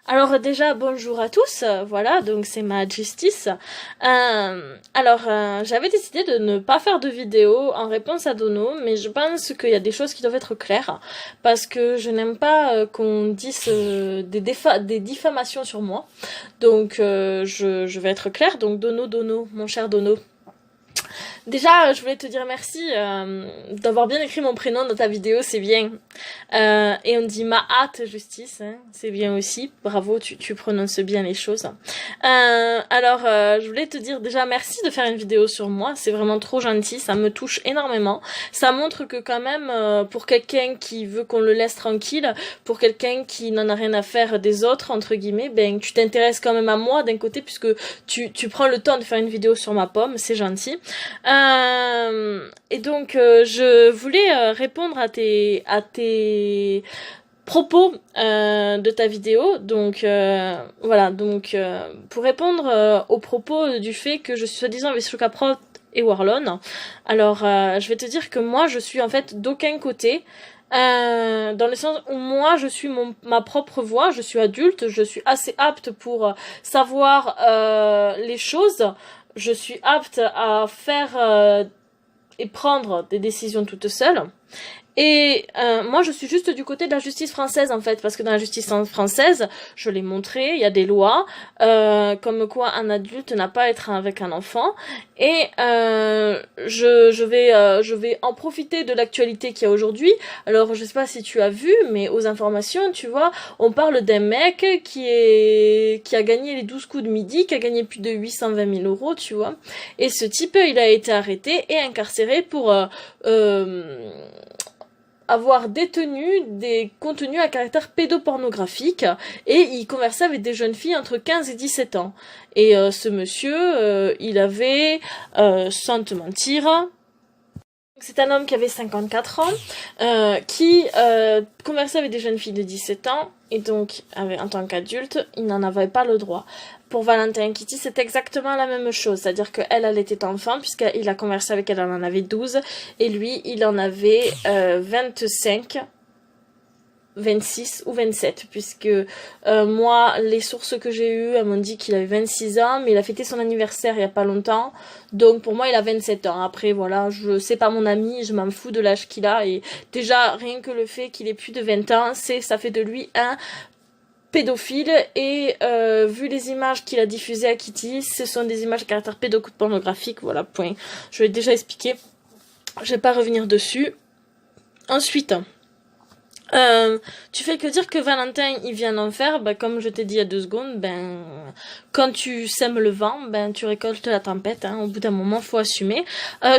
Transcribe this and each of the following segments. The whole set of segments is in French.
Alors déjà, bonjour à tous, voilà, donc c'est ma justice. J'avais décidé de ne pas faire de vidéo en réponse à Dono, mais je pense qu'il y a des choses qui doivent être claires, parce que je n'aime pas qu'on dise des diffamations sur moi. Donc je vais être claire, donc Dono, mon cher Dono. Déjà, je voulais te dire merci d'avoir bien écrit mon prénom dans ta vidéo, c'est bien. Et on dit Mahat Justice, hein, c'est bien aussi. Bravo, tu prononces bien les choses. Je voulais te dire déjà merci de faire une vidéo sur moi, c'est vraiment trop gentil, ça me touche énormément. Ça montre que quand même, pour quelqu'un qui veut qu'on le laisse tranquille, pour quelqu'un qui n'en a rien à faire des autres, entre guillemets, ben tu t'intéresses quand même à moi d'un côté, puisque tu prends le temps de faire une vidéo sur ma pomme, c'est gentil. Je voulais répondre à tes propos de ta vidéo. Pour répondre aux propos du fait que je suis soi-disant avec Sukaprot et Warlon, je vais te dire que moi, je suis en fait d'aucun côté. Dans le sens où moi je suis ma propre voix, je suis adulte, je suis assez apte pour savoir les choses, je suis apte à faire et prendre des décisions toute seule. Et moi, je suis juste du côté de la justice française, en fait, parce que dans la justice française, je l'ai montré, il y a des lois, comme quoi un adulte n'a pas à être avec un enfant. Et je vais en profiter de l'actualité qu'il y a aujourd'hui. Alors, je sais pas si tu as vu, mais aux informations, tu vois, on parle d'un mec qui a gagné les 12 coups de midi, qui a gagné plus de 820 000 €, tu vois. Et ce type, il a été arrêté et incarcéré pour avoir détenu des contenus à caractère pédopornographique, et il conversait avec des jeunes filles entre 15 et 17 ans. Et ce monsieur, il avait, sans te mentir, c'est un homme qui avait 54 ans, qui conversait avec des jeunes filles de 17 ans, et donc, en tant qu'adulte, il n'en avait pas le droit. Pour Valentin Kitty, c'est exactement la même chose, c'est-à-dire qu'elle était enfant, puisqu'il a conversé avec elle, elle en avait 12, et lui, il en avait 25, 26 ou 27, puisque moi, les sources que j'ai eues, elles m'ont dit qu'il avait 26 ans, mais il a fêté son anniversaire il y a pas longtemps, donc pour moi il a 27 ans. Après voilà, c'est pas mon ami, je m'en fous de l'âge qu'il a, et déjà rien que le fait qu'il ait plus de 20 ans, ça fait de lui un pédophile, et vu les images qu'il a diffusées à Kitty, ce sont des images à caractère pédopornographique, voilà, point. Je l'ai déjà expliqué, je vais pas revenir dessus. Ensuite, tu fais que dire que Valentin il vient d'en faire, comme je t'ai dit il y a 2 secondes, quand tu sèmes le vent, tu récoltes la tempête, hein, au bout d'un moment faut assumer.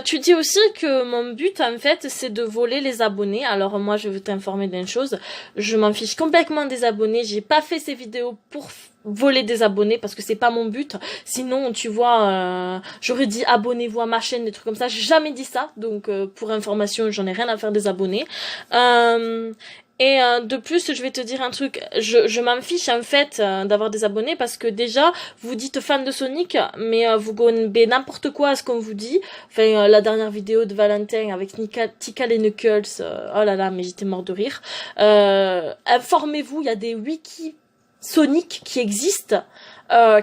Tu dis aussi que mon but en fait c'est de voler les abonnés. Alors moi je veux t'informer d'une chose, je m'en fiche complètement des abonnés, j'ai pas fait ces vidéos pour voler des abonnés parce que c'est pas mon but, sinon tu vois j'aurais dit abonnez-vous à ma chaîne, des trucs comme ça, j'ai jamais dit ça, donc pour information j'en ai rien à faire des abonnés. De plus, je vais te dire un truc, je m'en fiche en fait d'avoir des abonnés, parce que déjà, vous dites fan de Sonic, mais vous gonnez n'importe quoi à ce qu'on vous dit. Enfin, la dernière vidéo de Valentin avec Tikal et Knuckles, oh là là, mais j'étais mort de rire. Informez-vous, il y a des wikis Sonic qui existent,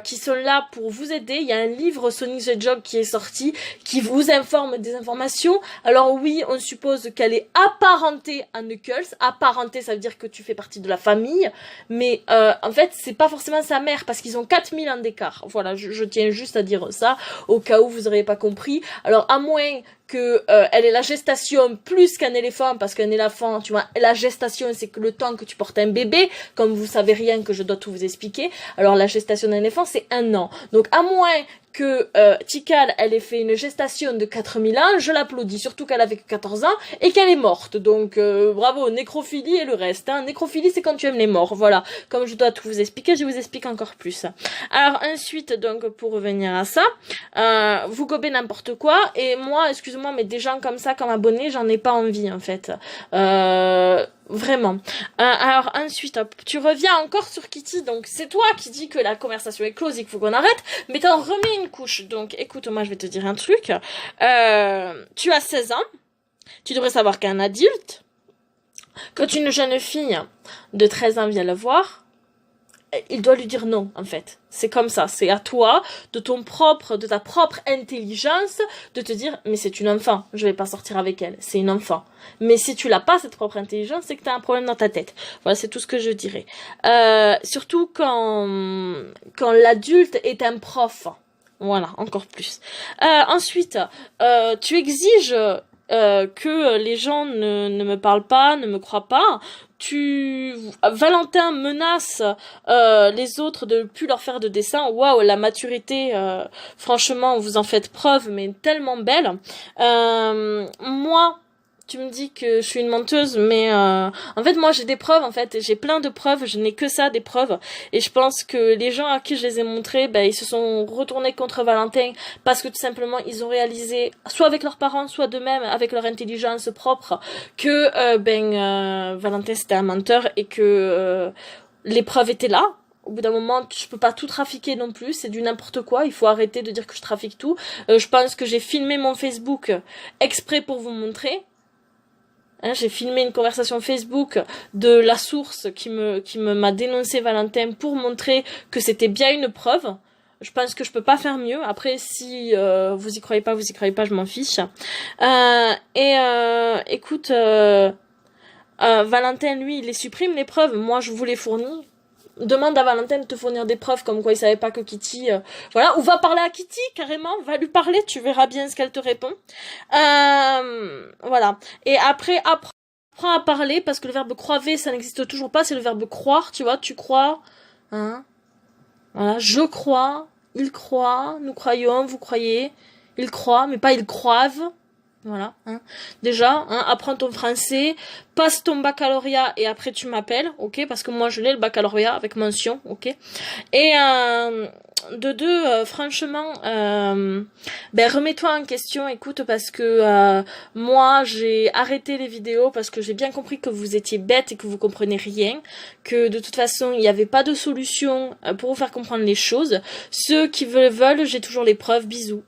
qui sont là pour vous aider. Il y a un livre Sonic the Hedgehog qui est sorti, qui vous informe des informations. Alors oui, on suppose qu'elle est apparentée à Knuckles. Apparentée, ça veut dire que tu fais partie de la famille, mais en fait, c'est pas forcément sa mère, parce qu'ils ont 4000 ans d'écart. Voilà, je tiens juste à dire ça, au cas où vous n'auriez pas compris. Alors, à moins que elle est la gestation plus qu'un éléphant, parce qu'un éléphant, tu vois, la gestation c'est que le temps que tu portes un bébé, comme vous savez rien que je dois tout vous expliquer. Alors la gestation d'un éléphant c'est 1 an, donc à moins que Tikal elle ait fait une gestation de 4000 ans, je l'applaudis, surtout qu'elle avait que 14 ans et qu'elle est morte, donc bravo, nécrophilie et le reste, hein. Nécrophilie c'est quand tu aimes les morts, voilà, comme je dois tout vous expliquer, je vous explique encore plus. Alors ensuite, donc pour revenir à ça, vous gobez n'importe quoi, et moi, excuse-moi, mais des gens comme ça comme abonnés, j'en ai pas envie en fait. Vraiment. Alors ensuite, tu reviens encore sur Kitty, donc c'est toi qui dis que la conversation est close et qu'il faut qu'on arrête, mais t'en remets une couche. Donc écoute, moi je vais te dire un truc. Tu as 16 ans, tu devrais savoir qu'un adulte, quand une jeune fille de 13 ans vient le voir, il doit lui dire non, en fait. C'est comme ça, c'est à toi, de ta propre intelligence, de te dire, mais c'est une enfant, je vais pas sortir avec elle, c'est une enfant. Mais si tu l'as pas, cette propre intelligence, c'est que t'as un problème dans ta tête. Voilà, c'est tout ce que je dirais. Surtout quand l'adulte est un prof. Voilà, encore plus. Ensuite, tu exiges que les gens ne me parlent pas, ne me croient pas. Valentin menace les autres de ne plus leur faire de dessin. Waouh, la maturité, franchement, vous en faites preuve, mais tellement belle. Moi, tu me dis que je suis une menteuse, mais en fait, moi, j'ai des preuves, en fait. J'ai plein de preuves, je n'ai que ça, des preuves. Et je pense que les gens à qui je les ai montrées, ben, ils se sont retournés contre Valentin parce que tout simplement, ils ont réalisé, soit avec leurs parents, soit d'eux-mêmes, avec leur intelligence propre, que Valentin, c'était un menteur et que les preuves étaient là. Au bout d'un moment, je peux pas tout trafiquer non plus, c'est du n'importe quoi, il faut arrêter de dire que je trafique tout. Je pense que j'ai filmé mon Facebook exprès pour vous montrer. J'ai filmé une conversation Facebook de la source qui m'a dénoncé Valentin pour montrer que c'était bien une preuve. Je pense que je peux pas faire mieux. Après, si vous y croyez pas, je m'en fiche. Écoute, Valentin, lui, il les supprime les preuves. Moi, je vous les fournis. Demande à Valentin de te fournir des preuves comme quoi il savait pas que Kitty... voilà, ou va parler à Kitty, carrément, va lui parler, tu verras bien ce qu'elle te répond. Voilà. Et après, apprends à parler, parce que le verbe croiver, ça n'existe toujours pas, c'est le verbe croire, tu vois, tu crois, hein. Voilà, je crois, il croit, nous croyons, vous croyez, il croit, mais pas il croivent. Voilà, hein. Déjà, hein, apprends ton français, passe ton baccalauréat et après tu m'appelles, ok, parce que moi je l'ai le baccalauréat avec mention, ok. Et de deux, franchement, remets-toi en question, écoute, parce que moi j'ai arrêté les vidéos parce que j'ai bien compris que vous étiez bêtes et que vous comprenez rien, que de toute façon il n'y avait pas de solution pour vous faire comprendre les choses. Ceux qui veulent, j'ai toujours les preuves, bisous.